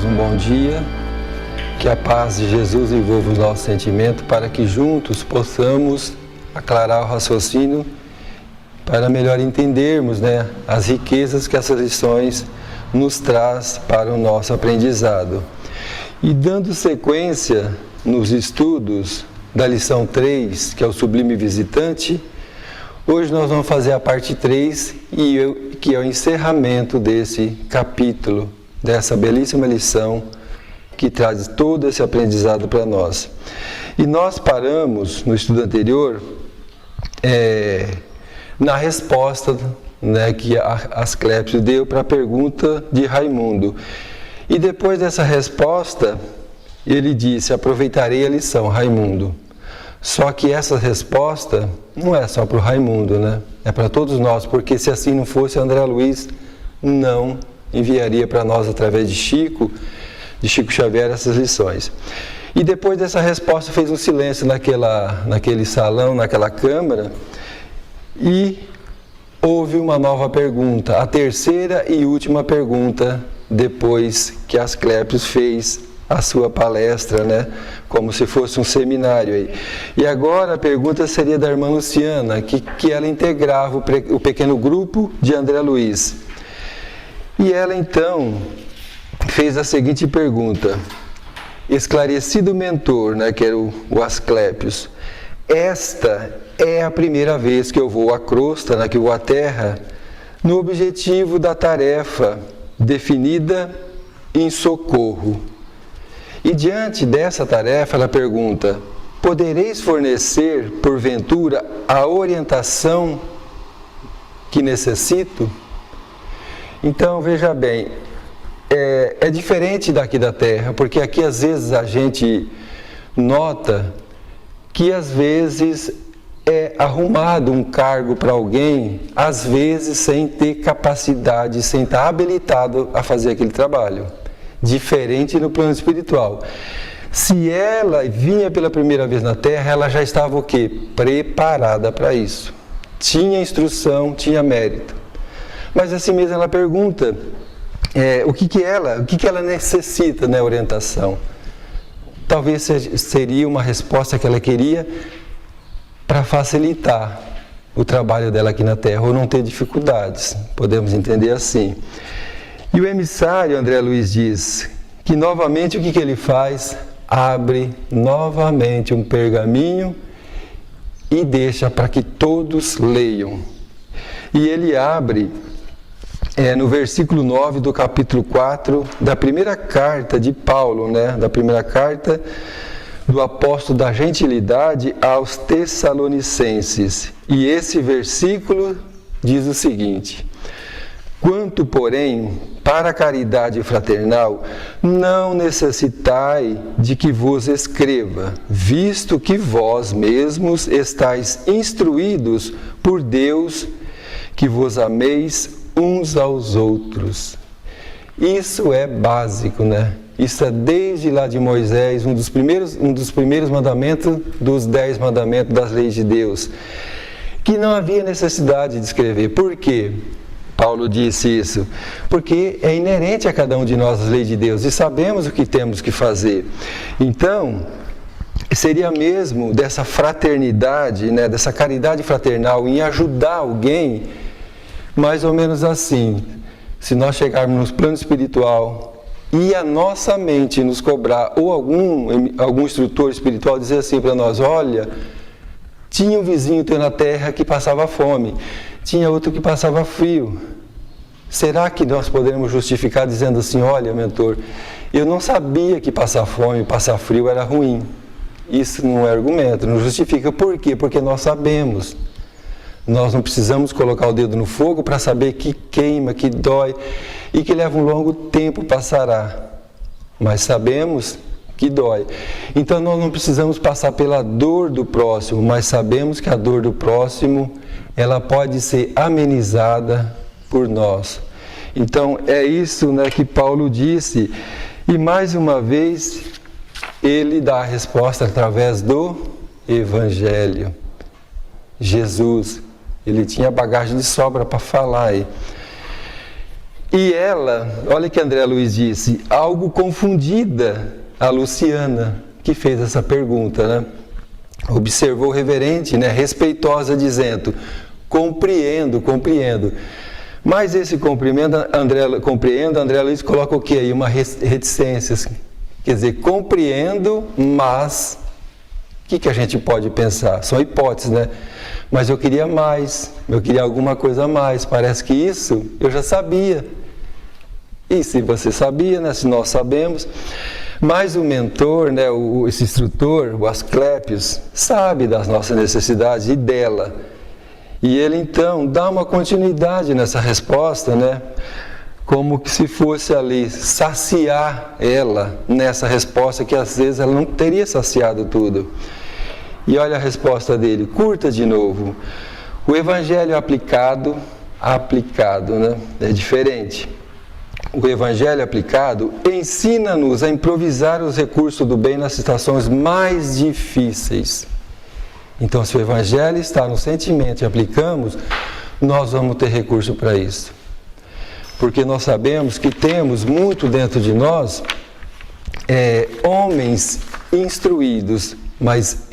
mais um bom dia. Que a paz de Jesus envolva o nosso sentimento para que juntos possamos aclarar o raciocínio para melhor entendermos, as riquezas que essas lições nos traz para o nosso aprendizado. E dando sequência nos estudos da lição 3, que é o Sublime Visitante, hoje nós vamos fazer a parte 3, que é o encerramento desse capítulo, dessa belíssima lição que traz todo esse aprendizado para nós. E nós paramos no estudo anterior na resposta que Asclépio deu para a pergunta de Raimundo. E depois dessa resposta, ele disse: aproveitarei a lição, Raimundo. Só que essa resposta não é só para o Raimundo, é para todos nós, porque se assim não fosse, André Luiz não enviaria para nós, através de Chico Xavier, essas lições. E depois dessa resposta fez um silêncio naquele salão, naquela câmara, e houve uma nova pergunta, a terceira e última pergunta, depois que Asclépio fez a sua palestra, como se fosse um seminário aí. E agora a pergunta seria da irmã Luciana, que ela integrava o pequeno grupo de André Luiz. E ela então fez a seguinte pergunta: esclarecido mentor, que era o Asclépios, esta é a primeira vez que eu vou à crosta, que eu vou à terra, no objetivo da tarefa definida em socorro. E diante dessa tarefa, ela pergunta: podereis fornecer, porventura, a orientação que necessito? Então, veja bem, é diferente daqui da Terra, porque aqui às vezes a gente nota que às vezes é arrumado um cargo para alguém, às vezes sem ter capacidade, sem estar habilitado a fazer aquele trabalho. Diferente no plano espiritual. Se ela vinha pela primeira vez na Terra, ela já estava o quê? Preparada para isso. Tinha instrução, tinha mérito. Mas assim mesmo ela pergunta, o que ela necessita na orientação? Talvez seria uma resposta que ela queria para facilitar o trabalho dela aqui na Terra, ou não ter dificuldades, podemos entender assim. E o emissário André Luiz diz que novamente o que ele faz? Abre novamente um pergaminho e deixa para que todos leiam. E ele abre no versículo 9 do capítulo 4 da primeira carta de Paulo, da primeira carta do apóstolo da gentilidade aos Tessalonicenses. E esse versículo diz o seguinte: quanto, porém, para a caridade fraternal, não necessitai de que vos escreva, visto que vós mesmos estáis instruídos por Deus, que vos ameis uns aos outros. Isso é básico, Isso é desde lá de Moisés, um dos primeiros mandamentos dos 10 mandamentos das leis de Deus, que não havia necessidade de escrever. Por quê? Paulo disse isso, porque é inerente a cada um de nós as leis de Deus e sabemos o que temos que fazer. Então, seria mesmo dessa fraternidade, dessa caridade fraternal em ajudar alguém, mais ou menos assim. Se nós chegarmos no plano espiritual e a nossa mente nos cobrar, ou algum instrutor espiritual dizer assim para nós: olha, tinha um vizinho teu na terra que passava fome, tinha outro que passava frio. Será que nós poderemos justificar dizendo assim: olha, mentor, eu não sabia que passar fome, passar frio era ruim? Isso não é argumento, não justifica. Por quê? Porque nós sabemos. Nós não precisamos colocar o dedo no fogo para saber que queima, que dói e que leva um longo tempo passará. Mas sabemos que dói. Então nós não precisamos passar pela dor do próximo, mas sabemos que a dor do próximo, ela pode ser amenizada por nós. Então é isso que Paulo disse. E mais uma vez ele dá a resposta através do Evangelho. Jesus, ele tinha bagagem de sobra para falar aí. E ela, olha que André Luiz disse, algo confundida, a Luciana, que fez essa pergunta, né? Observou reverente, né? Respeitosa, dizendo, compreendo. Mas esse compreendo, André Luiz coloca o que aí? Uma reticência. Quer dizer, compreendo, mas o que a gente pode pensar? São hipóteses, né? Mas eu queria mais, eu queria alguma coisa a mais. Parece que isso eu já sabia. E se você sabia, né? Se nós sabemos. Mas o mentor, né? Esse instrutor, o Asclépios, sabe das nossas necessidades e dela. E ele então dá uma continuidade nessa resposta, né? Como que se fosse ali saciar ela nessa resposta que às vezes ela não teria saciado tudo. E olha a resposta dele, curta de novo. O evangelho aplicado, né? É diferente. O evangelho aplicado ensina-nos a improvisar os recursos do bem nas situações mais difíceis. Então, se o evangelho está no sentimento e aplicamos, nós vamos ter recurso para isso. Porque nós sabemos que temos muito dentro de nós homens instruídos, mas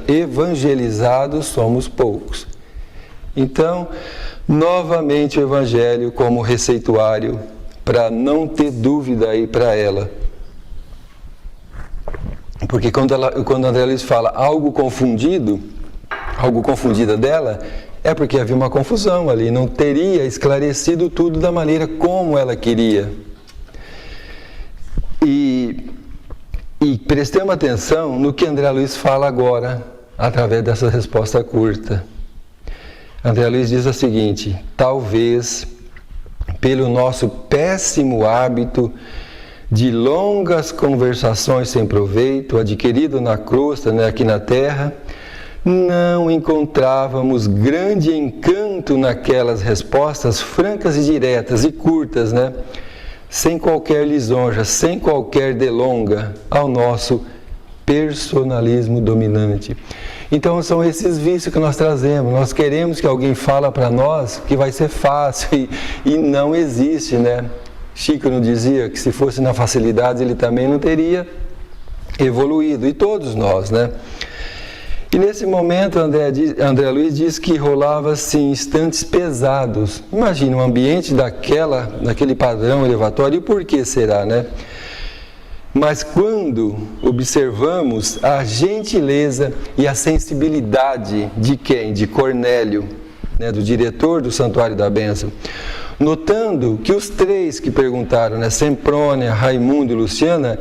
evangelizados somos poucos. Então, novamente o evangelho como receituário para não ter dúvida aí para ela. Porque quando André Luiz fala algo confundida dela, é porque havia uma confusão ali, não teria esclarecido tudo da maneira como ela queria. E prestemos atenção no que André Luiz fala agora, através dessa resposta curta. André Luiz diz o seguinte, talvez pelo nosso péssimo hábito de longas conversações sem proveito, adquirido na crosta, né, aqui na terra, não encontrávamos grande encanto naquelas respostas francas e diretas e curtas, né, sem qualquer lisonja, sem qualquer delonga ao nosso personalismo dominante. Então são esses vícios que nós trazemos. Nós queremos que alguém fale para nós que vai ser fácil e não existe, né? Chico não dizia que se fosse na facilidade ele também não teria evoluído, e todos nós, né? E nesse momento André Luiz diz que rolava assim instantes pesados. Imagina um ambiente daquele padrão elevatório, e por que será, né? Mas quando observamos a gentileza e a sensibilidade de quem? De Cornélio, né? Do diretor do Santuário da Bênção, notando que os três que perguntaram, né, Semprônia, Raimundo e Luciana,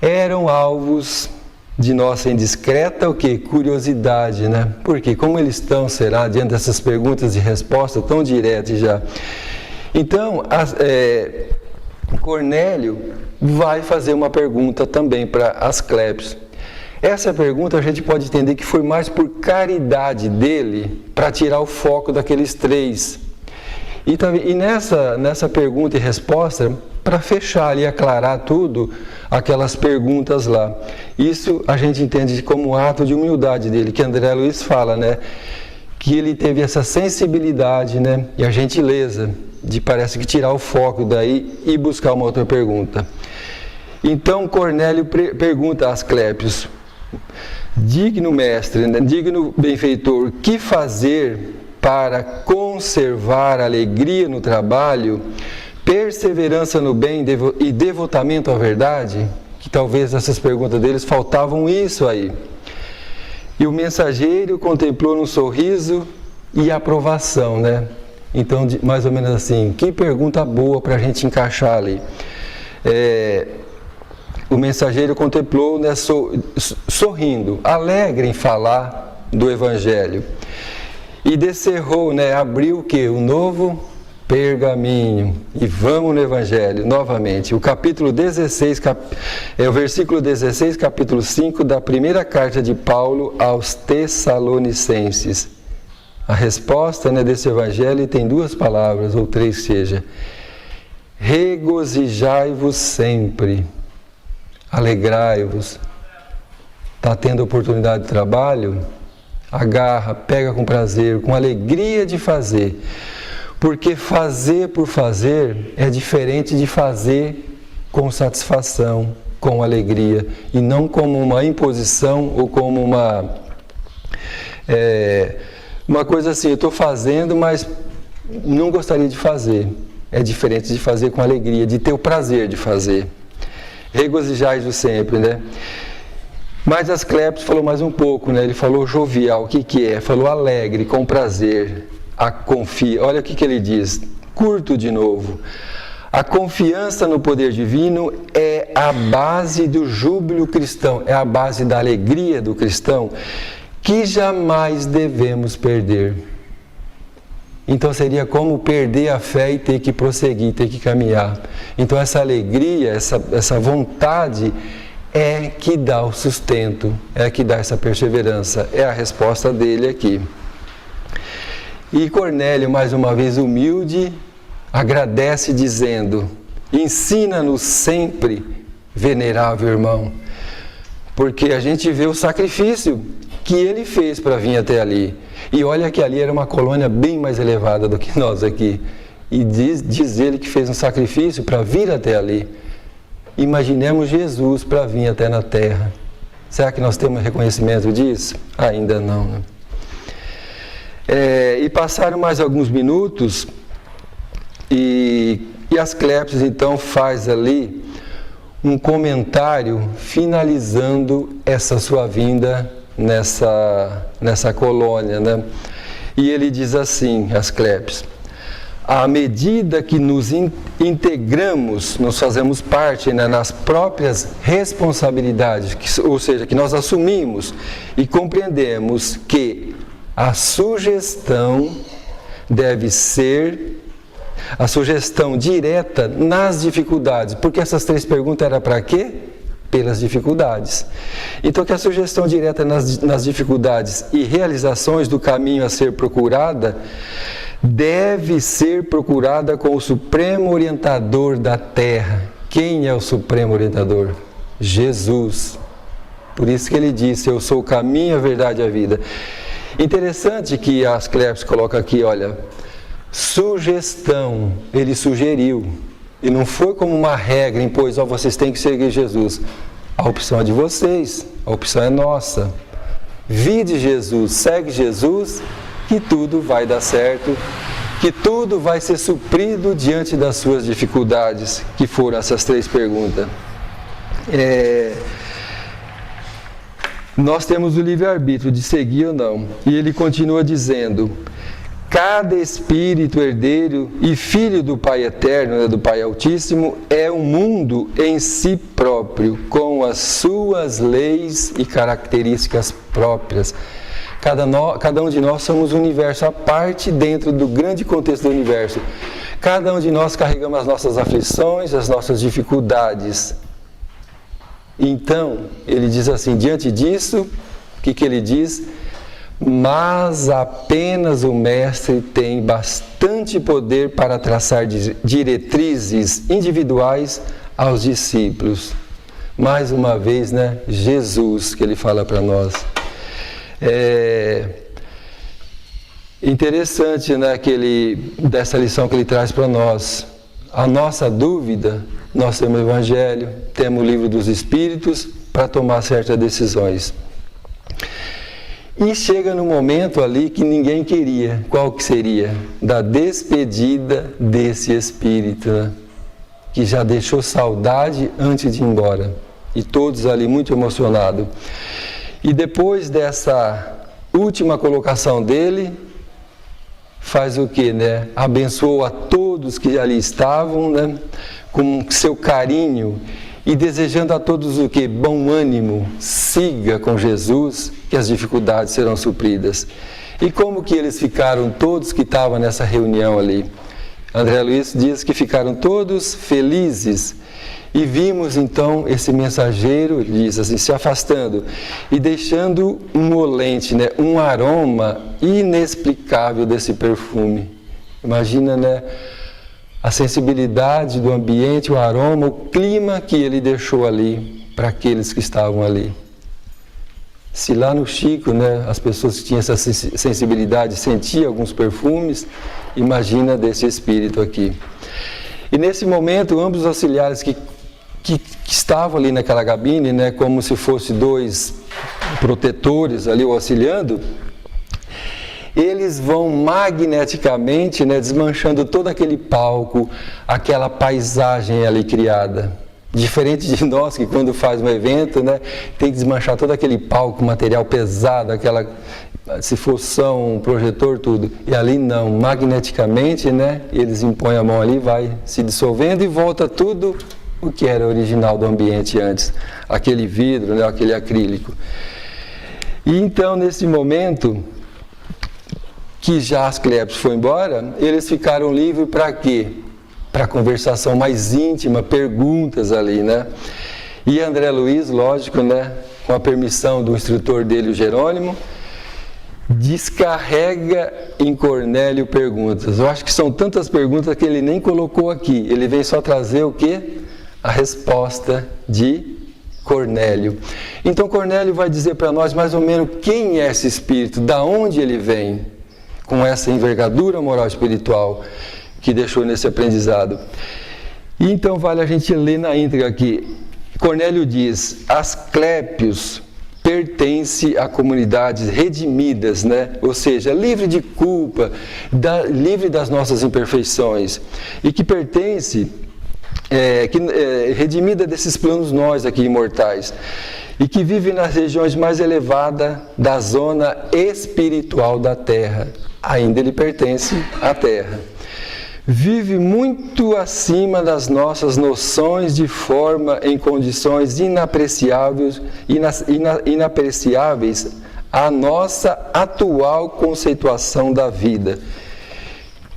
eram alvos de nossa indiscreta curiosidade, né? Porque como eles estão, será, diante dessas perguntas e respostas tão diretas já? Então, Cornélio vai fazer uma pergunta também para Asclépios. Essa pergunta a gente pode entender que foi mais por caridade dele, para tirar o foco daqueles três. E nessa pergunta e resposta, para fechar ali, aclarar tudo, aquelas perguntas lá. Isso a gente entende como ato de humildade dele, que André Luiz fala, né? Que ele teve essa sensibilidade, né? E a gentileza de, parece que, tirar o foco daí e buscar uma outra pergunta. Então Cornélio pergunta a Asclépios, digno mestre, né? Digno benfeitor, que fazer para conservar alegria no trabalho, perseverança no bem e devotamento à verdade? Que talvez nessas perguntas deles faltavam isso aí. E o mensageiro contemplou num sorriso e aprovação, né? Então, mais ou menos assim, que pergunta boa para a gente encaixar ali. O mensageiro contemplou, né, sorrindo, alegre em falar do Evangelho. E descerrou, né, abriu o quê? O novo pergaminho. E vamos no Evangelho, novamente. O capítulo 16, o versículo 16, capítulo 5 da primeira carta de Paulo aos Tessalonicenses. A resposta, né, desse Evangelho tem duas palavras, ou três seja. Regozijai-vos sempre. Alegrai-vos. Está tendo oportunidade de trabalho? Agarra, pega com prazer, com alegria de fazer. Porque fazer por fazer é diferente de fazer com satisfação, com alegria, e não como uma imposição ou como uma coisa assim, eu estou fazendo, mas não gostaria de fazer. É diferente de fazer com alegria, de ter o prazer de fazer. Regozijai-vos sempre, né? Mas Asclépios falou mais um pouco, né? Ele falou jovial, o que é? Falou alegre, com prazer, a confia. Olha o que ele diz, curto de novo. A confiança no poder divino é a base do júbilo cristão, é a base da alegria do cristão, que jamais devemos perder. Então seria como perder a fé e ter que prosseguir, ter que caminhar. Então essa alegria, essa vontade é que dá o sustento, é que dá essa perseverança. É a resposta dele aqui. E Cornélio, mais uma vez humilde, agradece dizendo: ensina-nos sempre, venerável irmão, porque a gente vê o sacrifício que ele fez para vir até ali. E olha que ali era uma colônia bem mais elevada do que nós aqui. E diz ele que fez um sacrifício para vir até ali. Imaginemos Jesus para vir até na terra. Será que nós temos reconhecimento disso? Ainda não, né? E passaram mais alguns minutos e Asclépios então faz ali um comentário finalizando essa sua vinda nessa colônia, né? E ele diz assim, Asclépios: à medida que nos integramos, nos fazemos parte, né, nas próprias responsabilidades, ou seja, que nós assumimos e compreendemos que a sugestão deve ser a sugestão direta nas dificuldades, porque essas 3 perguntas eram para quê? Pelas dificuldades. Então, que a sugestão direta nas dificuldades e realizações do caminho a ser procurada deve ser procurada com o Supremo Orientador da Terra. Quem é o Supremo Orientador? Jesus. Por isso que ele disse: eu sou o caminho, a verdade e a vida. Interessante que Asclépios coloca aqui, olha, sugestão, ele sugeriu. E não foi como uma regra, impôs, vocês têm que seguir Jesus. A opção é de vocês, a opção é nossa. Vide Jesus, segue Jesus, que tudo vai dar certo, que tudo vai ser suprido diante das suas dificuldades, que foram essas 3 perguntas. Nós temos o livre-arbítrio de seguir ou não. E ele continua dizendo: cada espírito herdeiro e filho do Pai Eterno, do Pai Altíssimo, é um mundo em si próprio, com as suas leis e características próprias. Cada um de nós somos um universo à parte dentro do grande contexto do universo. Cada um de nós carregamos as nossas aflições, as nossas dificuldades. Então, ele diz assim, diante disso, o que ele diz? Mas apenas o Mestre tem bastante poder para traçar diretrizes individuais aos discípulos. Mais uma vez, né? Jesus, que ele fala para nós. Interessante, né, dessa lição que ele traz para nós. A nossa dúvida, nós temos o Evangelho, temos o Livro dos Espíritos para tomar certas decisões. E chega no momento ali que ninguém queria. Qual que seria? Da despedida desse espírito, né? Que já deixou saudade antes de ir embora. E todos ali muito emocionados. E depois dessa última colocação dele, faz o quê, né? Abençoou a todos que ali estavam, né? Com seu carinho. E desejando a todos o quê? Bom ânimo, siga com Jesus, que as dificuldades serão supridas. E como que eles ficaram, todos que estavam nessa reunião ali? André Luiz diz que ficaram todos felizes. E vimos então esse mensageiro, diz assim, se afastando e deixando um olente, né? Um aroma inexplicável desse perfume. Imagina, né? A sensibilidade do ambiente, o aroma, o clima que ele deixou ali para aqueles que estavam ali. Se lá no Chico, né, as pessoas que tinham essa sensibilidade sentiam alguns perfumes, imagina desse espírito aqui. E nesse momento, ambos os auxiliares que estavam ali naquela cabine, né, como se fossem dois protetores ali auxiliando, eles vão magneticamente, né, desmanchando todo aquele palco, aquela paisagem ali criada. Diferente de nós que quando faz um evento, né, tem que desmanchar todo aquele palco, material pesado, aquela, se for som, projetor, tudo. E ali não, magneticamente, né, eles impõem a mão ali, vai se dissolvendo e volta tudo o que era original do ambiente antes. Aquele vidro, né, aquele acrílico. E então, nesse momento que já Asclepios foi embora, eles ficaram livres para quê? Para conversação mais íntima, perguntas ali, né? E André Luiz, lógico, né, com a permissão do instrutor dele, o Jerônimo, descarrega em Cornélio perguntas. Eu acho que são tantas perguntas que ele nem colocou aqui. Ele vem só trazer o quê? A resposta de Cornélio. Então Cornélio vai dizer para nós mais ou menos quem é esse espírito, da onde ele vem, com essa envergadura moral espiritual que deixou nesse aprendizado. E então vale a gente ler na íntegra aqui. Cornélio diz: Asclépios pertence a comunidades redimidas, né? Ou seja, livre de culpa, livre das nossas imperfeições, e que pertence, redimida desses planos nós aqui imortais, e que vive nas regiões mais elevadas da zona espiritual da Terra. Ainda ele pertence à Terra. Vive muito acima das nossas noções de forma em condições inapreciáveis à nossa atual conceituação da vida.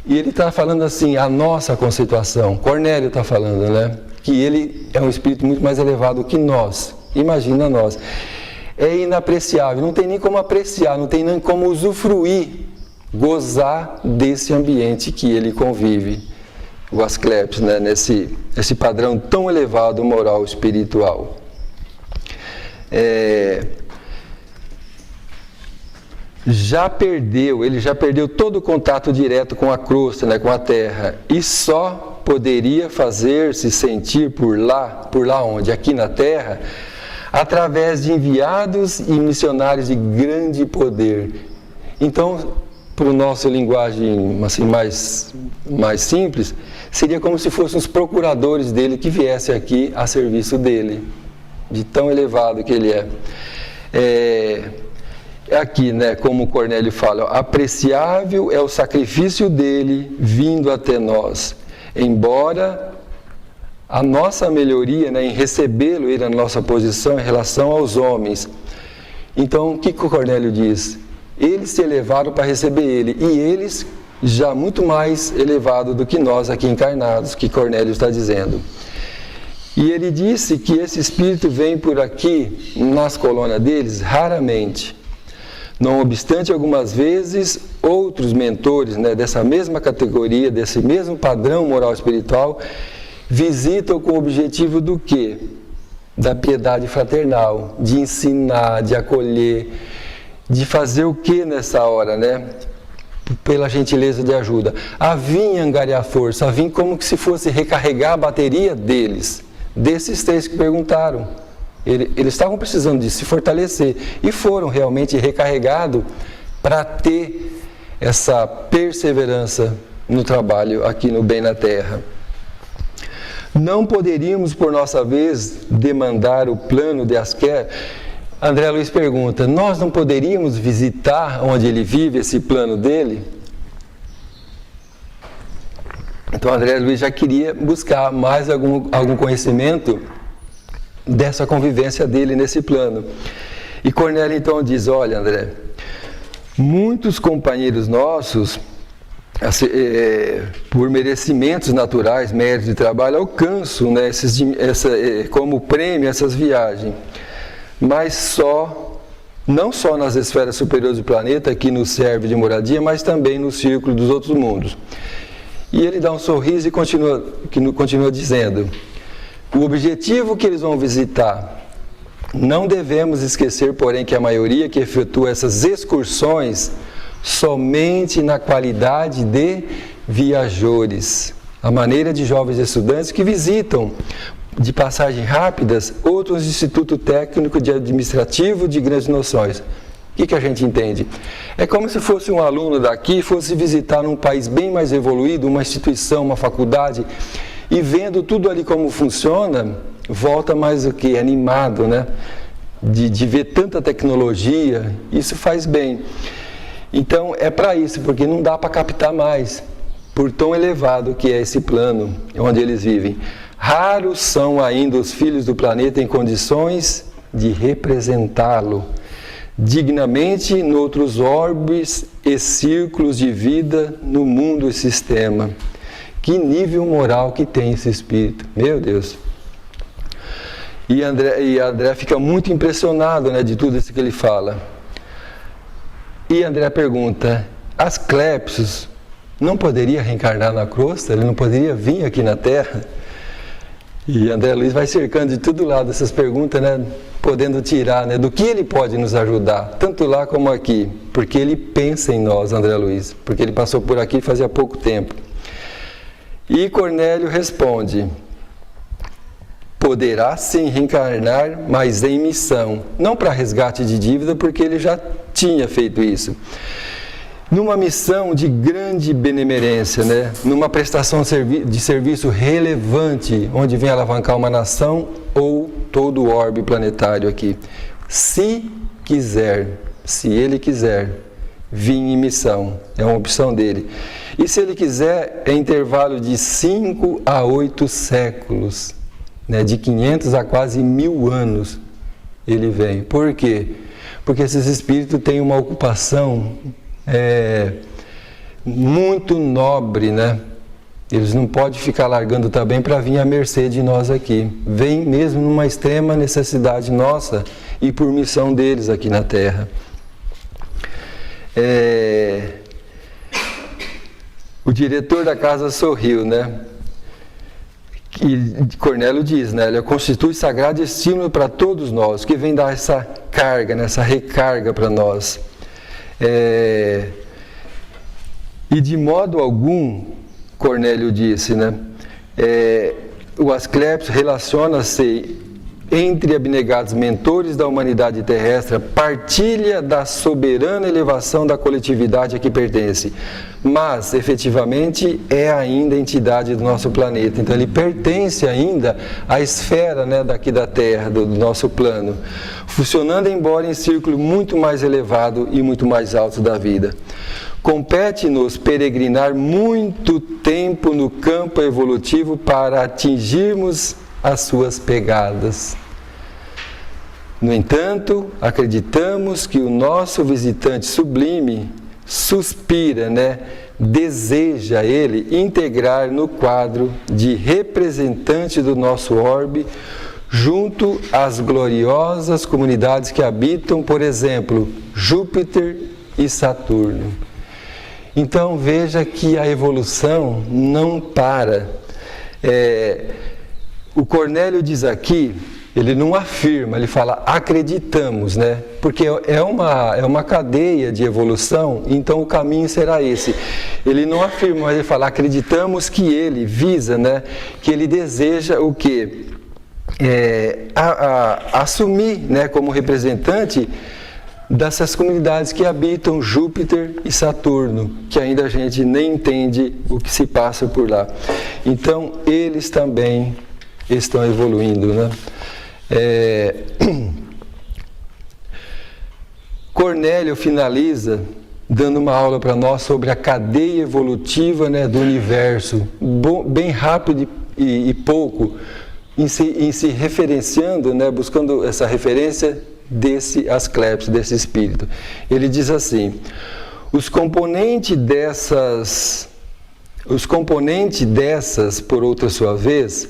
E ele está falando assim, a nossa conceituação. Cornélio está falando, né? Que ele é um espírito muito mais elevado que nós. Imagina nós. É inapreciável, não tem nem como apreciar, não tem nem como usufruir, gozar desse ambiente que ele convive, o Asclépios, né, nesse padrão tão elevado moral espiritual. Ele já perdeu todo o contato direto com a crosta, né, com a terra, e só poderia fazer-se sentir por lá onde? Aqui na terra, através de enviados e missionários de grande poder. Então, para a nossa linguagem assim, mais simples, seria como se fossem os procuradores dele que viessem aqui a serviço dele, de tão elevado que ele é. Aqui, né, como Cornélio fala, apreciável é o sacrifício dele vindo até nós, embora a nossa melhoria, né, em recebê-lo, ele na nossa posição em relação aos homens. Então, o que o Cornélio diz? Eles se elevaram para receber ele, e eles já muito mais elevados do que nós aqui encarnados, que Cornélio está dizendo. E ele disse que esse espírito vem por aqui, nas colônias deles, raramente. Não obstante, algumas vezes, outros mentores, né, dessa mesma categoria, desse mesmo padrão moral espiritual, visitam com o objetivo do quê? Da piedade fraternal, de ensinar, de acolher, de fazer o que nessa hora, né? Pela gentileza de ajuda. A vir angariar força, a vir como que se fosse recarregar a bateria deles, desses três que perguntaram. Eles estavam precisando de se fortalecer e foram realmente recarregados para ter essa perseverança no trabalho aqui no Bem na Terra. Não poderíamos, por nossa vez, demandar o plano de Asclépios. André Luiz pergunta, nós não poderíamos visitar onde ele vive, esse plano dele? Então André Luiz já queria buscar mais algum conhecimento dessa convivência dele nesse plano. E Cornélio então diz, olha André, muitos companheiros nossos, por merecimentos naturais, méritos de trabalho, alcançam, né, como prêmio essas viagens. Mas não só nas esferas superiores do planeta, que nos serve de moradia, mas também no círculo dos outros mundos. E ele dá um sorriso e continua dizendo, o objetivo que eles vão visitar Não devemos esquecer, porém, que a maioria que efetua essas excursões somente na qualidade de viajores. A maneira de jovens estudantes que visitam, de passagem rápidas, outros institutos técnicos de administrativo de grandes noções. O que a gente entende? É como se fosse um aluno daqui e fosse visitar num país bem mais evoluído, uma instituição, uma faculdade, e vendo tudo ali como funciona, volta mais o que? Animado, né? De ver tanta tecnologia, isso faz bem. Então é para isso, porque não dá para captar mais, por tão elevado que é esse plano onde eles vivem. Raros são ainda os filhos do planeta em condições de representá-lo dignamente em outros orbes e círculos de vida no mundo e sistema. Que nível moral que tem esse espírito, meu Deus! E André fica muito impressionado, né, de tudo isso que ele fala. E André pergunta, Asclépios não poderia reencarnar na crosta? Ele não poderia vir aqui na Terra? E André Luiz vai cercando de todo lado essas perguntas, né, podendo tirar, né, do que ele pode nos ajudar, tanto lá como aqui, porque ele pensa em nós, André Luiz, porque ele passou por aqui fazia pouco tempo. E Cornélio responde, poderá sim reencarnar, mas em missão, não para resgate de dívida, porque ele já tinha feito isso. Numa missão de grande benemerência, né? Numa prestação de serviço relevante, onde vem alavancar uma nação ou todo o orbe planetário aqui. Se quiser, se ele quiser, vir em missão, é uma opção dele. E se ele quiser, é intervalo de 5 a 8 séculos, né? De 500 a quase 1000 anos ele vem. Por quê? Porque esses espíritos têm uma ocupação muito nobre, né? Eles não podem ficar largando também para vir à mercê de nós aqui. Vem mesmo numa extrema necessidade nossa e por missão deles aqui na Terra. O diretor da casa sorriu, né? E Cornélio diz, né? Ele constitui sagrado estímulo para todos nós, que vem dar essa carga, né? Essa recarga para nós. E de modo algum, Cornélio disse, né? O Asclépios relaciona-se entre abnegados mentores da humanidade terrestre, partilha da soberana elevação da coletividade a que pertence, mas efetivamente é ainda entidade do nosso planeta, então ele pertence ainda à esfera, né, daqui da Terra, do nosso plano, funcionando embora em círculo muito mais elevado e muito mais alto da vida. Compete-nos peregrinar muito tempo no campo evolutivo para atingirmos as suas pegadas. No entanto, acreditamos que o nosso visitante sublime suspira, né? Deseja ele integrar no quadro de representante do nosso orbe, junto às gloriosas comunidades que habitam, por exemplo, Júpiter e Saturno. Então veja que a evolução não para. O Cornélio diz aqui, ele não afirma, ele fala acreditamos, né? Porque é uma cadeia de evolução, então o caminho será esse. Ele não afirma, mas ele fala acreditamos que ele visa, né? Que ele deseja o quê? Assumir, né, como representante dessas comunidades que habitam Júpiter e Saturno, que ainda a gente nem entende o que se passa por lá. Então, eles também estão evoluindo, né? Cornélio finaliza dando uma aula para nós sobre a cadeia evolutiva, né, do universo, bem rápido e pouco, em se referenciando, né, buscando essa referência desse Asclépios, desse espírito. Ele diz assim: os componentes dessas, por outra sua vez,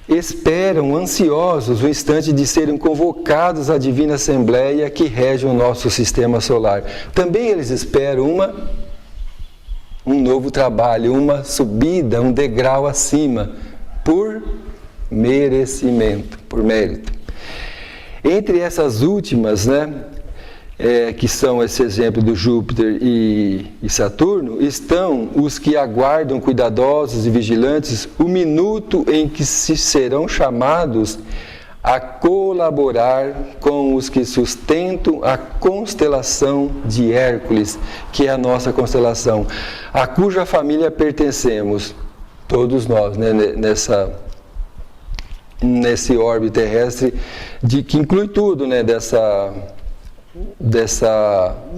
esperam ansiosos o instante de serem convocados à divina assembleia que rege o nosso sistema solar. Também eles esperam um novo trabalho, uma subida, um degrau acima, por merecimento, por mérito. Entre essas últimas, né, que são esse exemplo do Júpiter e Saturno, estão os que aguardam cuidadosos e vigilantes o minuto em que se serão chamados a colaborar com os que sustentam a constelação de Hércules, que é a nossa constelação, a cuja família pertencemos, todos nós, né, nesse orbe terrestre, que inclui tudo, né,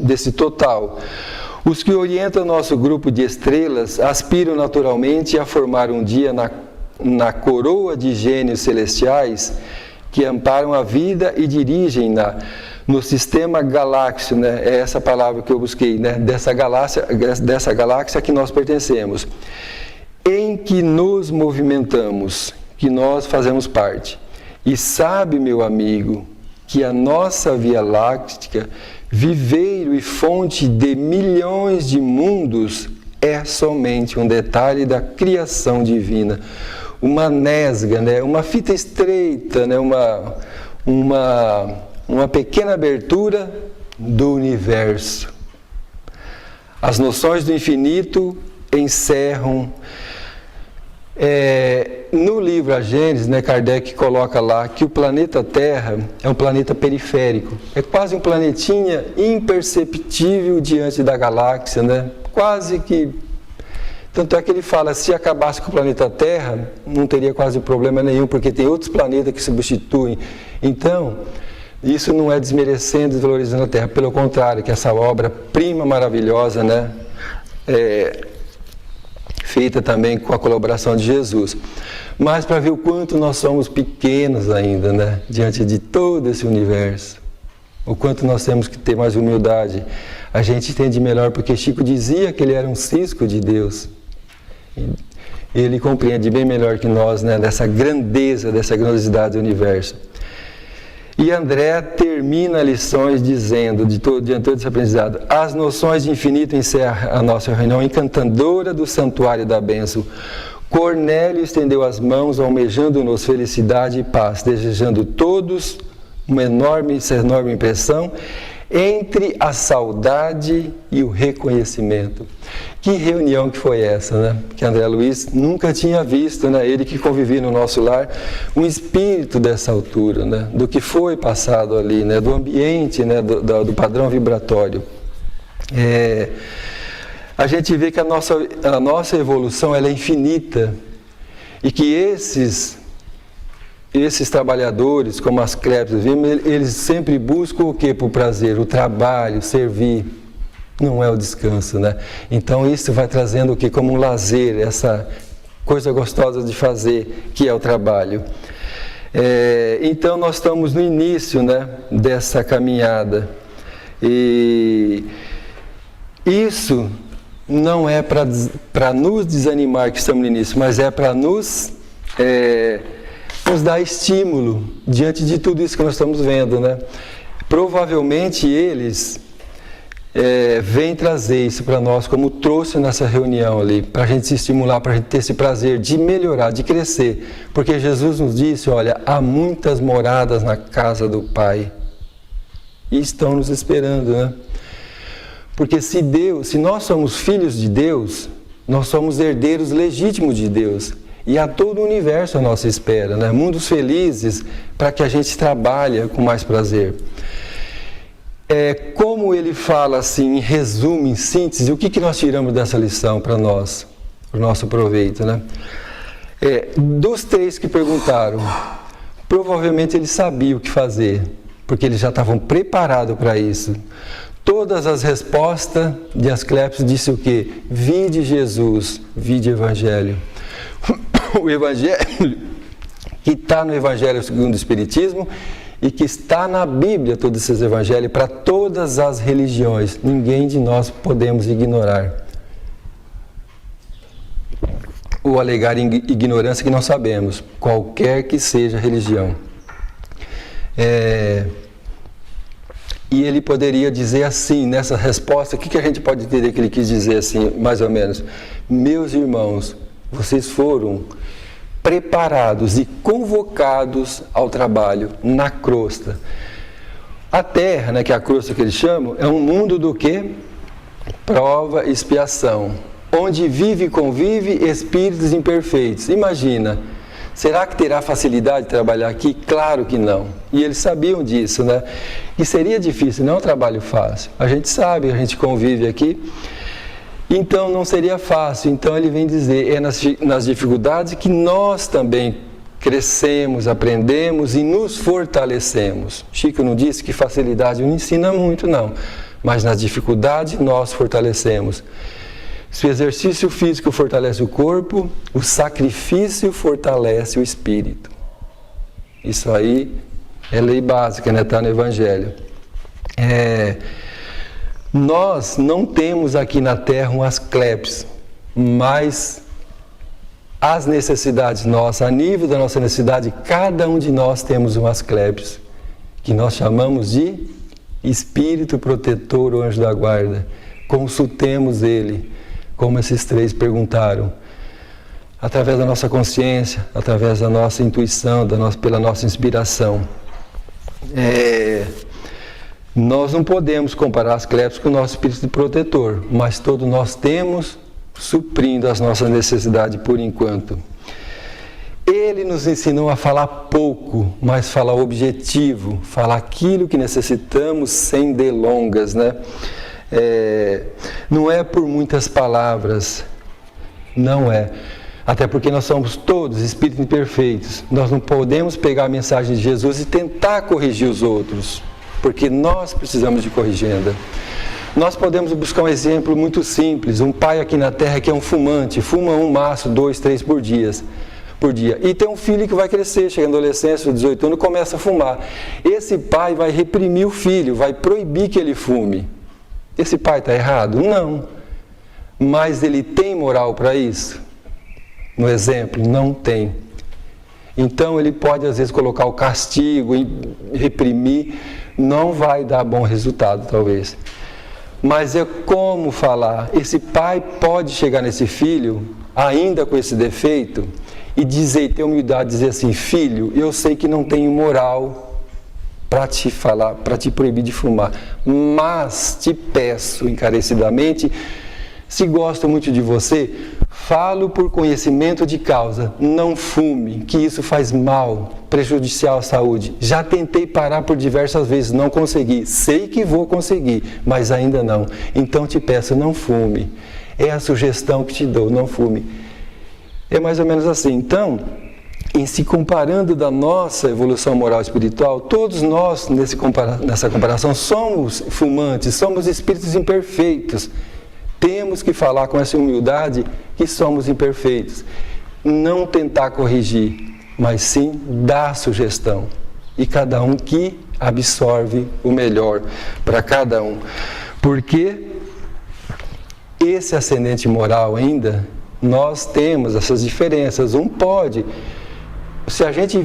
desse total. Os que orientam nosso grupo de estrelas aspiram naturalmente a formar um dia na coroa de gênios celestiais que amparam a vida e dirigem-na no sistema galáxio, né? É essa palavra que eu busquei, né? Dessa galáxia que nós pertencemos, em que nos movimentamos, que nós fazemos parte. E sabe, meu amigo, que a nossa Via Láctea, viveiro e fonte de milhões de mundos, é somente um detalhe da criação divina. Uma nesga, né? Uma fita estreita, né? uma pequena abertura do universo. As noções do infinito encerram. No livro A Gênese, né, Kardec coloca lá que o planeta Terra é um planeta periférico. É quase um planetinha imperceptível diante da galáxia, né? Quase que... Tanto é que ele fala, se acabasse com o planeta Terra, não teria quase problema nenhum, porque tem outros planetas que substituem. Então, isso não é desmerecendo, desvalorizando a Terra, pelo contrário, que essa obra-prima maravilhosa, né, feita também com a colaboração de Jesus. Mas para ver o quanto nós somos pequenos ainda, né, diante de todo esse universo. O quanto nós temos que ter mais humildade. A gente entende melhor, porque Chico dizia que ele era um cisco de Deus. Ele compreende bem melhor que nós, né, dessa grandeza, dessa grandiosidade do universo. E André termina lições dizendo, diante de todo esse aprendizado, as noções de infinito encerram a nossa reunião encantadora do santuário da bênção. Cornélio estendeu as mãos, almejando-nos felicidade e paz, desejando todos uma enorme impressão entre a saudade e o reconhecimento. Que reunião que foi essa, né? Que André Luiz nunca tinha visto, né? Ele que convivia no nosso lar, um espírito dessa altura, né? Do que foi passado ali, né? Do ambiente, né? Do padrão vibratório. A gente vê que a nossa evolução ela é infinita e que esses trabalhadores, como as Asclépios, eles sempre buscam o quê? Para o prazer, o trabalho, servir. Não é o descanso, né? Então isso vai trazendo o quê? Como um lazer, essa coisa gostosa de fazer, que é o trabalho. Então nós estamos no início, né, dessa caminhada. E isso não é para nos desanimar que estamos no início, mas é para nos dar estímulo diante de tudo isso que nós estamos vendo, né? Provavelmente eles vêm trazer isso para nós, como trouxe nessa reunião ali, para a gente se estimular, para a gente ter esse prazer de melhorar, de crescer. Porque Jesus nos disse, olha, há muitas moradas na casa do Pai e estão nos esperando, né? Porque se nós somos filhos de Deus, nós somos herdeiros legítimos de Deus. E há todo o universo à nossa espera, né? Mundos felizes para que a gente trabalhe com mais prazer. Como ele fala assim, em resumo, em síntese, o que nós tiramos dessa lição para nós, para o nosso proveito, né? Dos 3 que perguntaram, provavelmente eles sabiam o que fazer, porque eles já estavam preparados para isso. Todas as respostas de Asclépios disse o quê? Vinde Jesus, vinde Evangelho. O Evangelho que está no Evangelho segundo o Espiritismo e que está na Bíblia, todos esses Evangelhos, para todas as religiões. Ninguém de nós podemos ignorar. Ou alegar ignorância que não sabemos, qualquer que seja a religião. E ele poderia dizer assim, nessa resposta, o que a gente pode entender que ele quis dizer assim, mais ou menos? Meus irmãos, vocês foram preparados e convocados ao trabalho na crosta. A terra, né, que é a crosta que eles chamam, é um mundo do quê? Prova e expiação, onde vive e convive espíritos imperfeitos. Imagina, será que terá facilidade de trabalhar aqui? Claro que não. E eles sabiam disso, né? E seria difícil, não é um trabalho fácil. A gente sabe, a gente convive aqui. Então não seria fácil. Então ele vem dizer, é nas dificuldades que nós também crescemos, aprendemos e nos fortalecemos. Chico não disse que facilidade não ensina muito, não. Mas nas dificuldades nós fortalecemos. Se o exercício físico fortalece o corpo, o sacrifício fortalece o espírito. Isso aí é lei básica, né? Está no Evangelho. Nós não temos aqui na Terra um asclepis, mas as necessidades nossas, a nível da nossa necessidade, cada um de nós temos um asclepis, que nós chamamos de Espírito Protetor, o Anjo da Guarda. Consultemos ele, como esses três perguntaram, através da nossa consciência, através da nossa intuição, pela nossa inspiração. Nós não podemos comparar as asclepis com o nosso Espírito Protetor, mas todos nós temos, suprindo as nossas necessidades por enquanto. Ele nos ensinou a falar pouco, mas falar objetivo, falar aquilo que necessitamos sem delongas, né? Não é por muitas palavras, não é. Até porque nós somos todos espíritos imperfeitos. Nós não podemos pegar a mensagem de Jesus e tentar corrigir os outros, porque nós precisamos de corrigenda. Nós podemos buscar um exemplo muito simples. Um pai aqui na Terra que é um fumante, fuma um maço, 2, 3 por dia. E tem um filho que vai crescer, chega na adolescência, 18 anos, começa a fumar. Esse pai vai reprimir o filho, vai proibir que ele fume. Esse pai está errado? Não. Mas ele tem moral para isso? No exemplo, não tem. Então ele pode às vezes colocar o castigo e reprimir, não vai dar bom resultado talvez. Mas é como falar. Esse pai pode chegar nesse filho, ainda com esse defeito, e dizer, ter humildade, dizer assim: filho, eu sei que não tenho moral para te falar, para te proibir de fumar, mas te peço encarecidamente, se gosto muito de você, falo por conhecimento de causa, não fume, que isso faz mal, prejudicial à saúde. Já tentei parar por diversas vezes, não consegui, sei que vou conseguir, mas ainda não. Então te peço, não fume. É a sugestão que te dou, não fume. É mais ou menos assim. Então, em se comparando da nossa evolução moral e espiritual, todos nós, nessa comparação, somos fumantes, somos espíritos imperfeitos. Temos que falar com essa humildade que somos imperfeitos. Não tentar corrigir, mas sim dar sugestão. E cada um que absorve o melhor para cada um. Porque esse ascendente moral ainda, nós temos essas diferenças. Um pode... Se a gente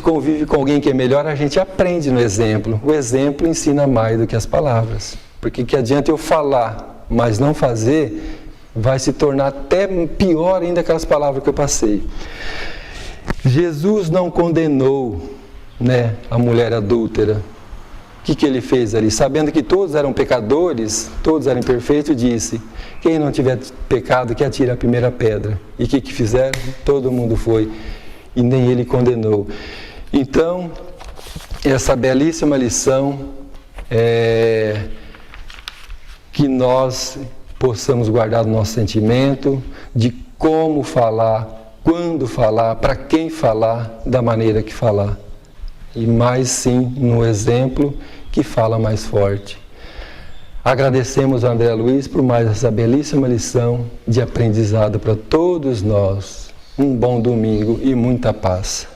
convive com alguém que é melhor, a gente aprende no exemplo. O exemplo ensina mais do que as palavras. Porque que adianta eu falar, mas não fazer, vai se tornar até pior ainda aquelas palavras que eu passei. Jesus não condenou, né, a mulher adúltera. O que ele fez ali? Sabendo que todos eram pecadores, todos eram imperfeitos, disse: quem não tiver pecado, que atire a primeira pedra. E o que fizeram? Todo mundo foi. E nem ele condenou. Então, essa belíssima lição é que nós possamos guardar o nosso sentimento de como falar, quando falar, para quem falar, da maneira que falar. E mais sim no exemplo que fala mais forte. Agradecemos a André Luiz por mais essa belíssima lição de aprendizado para todos nós. Um bom domingo e muita paz.